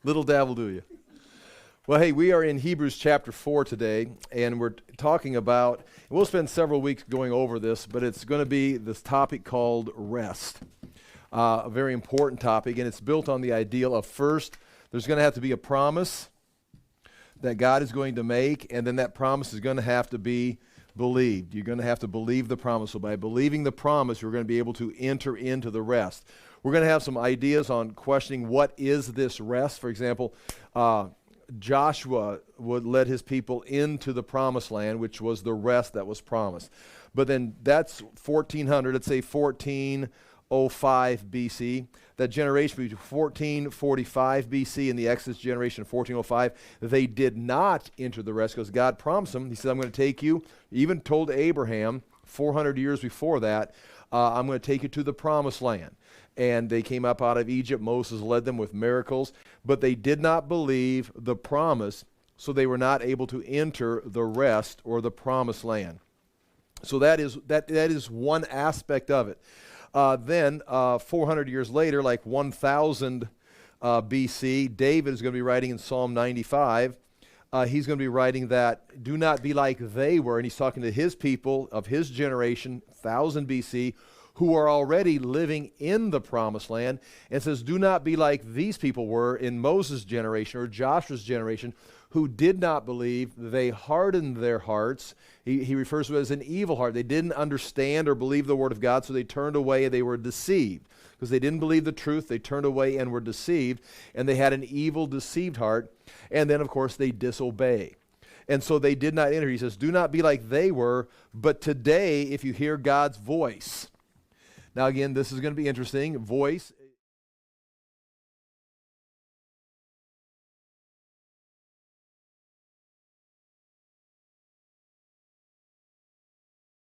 Little dabble, do you? Well, hey, we are in Hebrews chapter 4 today, and we're talking about, we'll spend several weeks going over this, but it's going to be this topic called rest. A very important topic, and it's built on the ideal of first, there's going to have to be a promise that God is going to make, and then that promise is going to have to be believed. You're going to have to believe the promise. So by believing the promise, you're going to be able to enter into the rest. We're going to have some ideas on questioning what is this rest. For example, Joshua would let his people into the promised land, which was the rest that was promised. But then that's 1400, let's say 1405 BC. That generation between 1445 BC and the Exodus generation of 1405, they did not enter the rest because God promised them. He said, I'm going to take you, he even told Abraham 400 years before that, I'm going to take you to the promised land. And they came up out of Egypt. Moses led them with miracles, but they did not believe the promise, so they were not able to enter the rest or the promised land. So that is one aspect of it. Then 400 years later, like 1000 BC, David is going to be writing in Psalm 95. He's going to be writing that, do not be like they were, and he's talking to his people of his generation, 1000 BC, who are already living in the promised land, and says, do not be like these people were in Moses' generation or Joshua's generation, who did not believe. They hardened their hearts. He refers to it as an evil heart. They didn't understand or believe the word of God, so they turned away and they were deceived. Because they didn't believe the truth, they turned away and were deceived, and they had an evil, deceived heart. And then, of course, they disobey. And so they did not enter. He says, do not be like they were, but today, if you hear God's voice. Now again, this is going to be interesting. Voice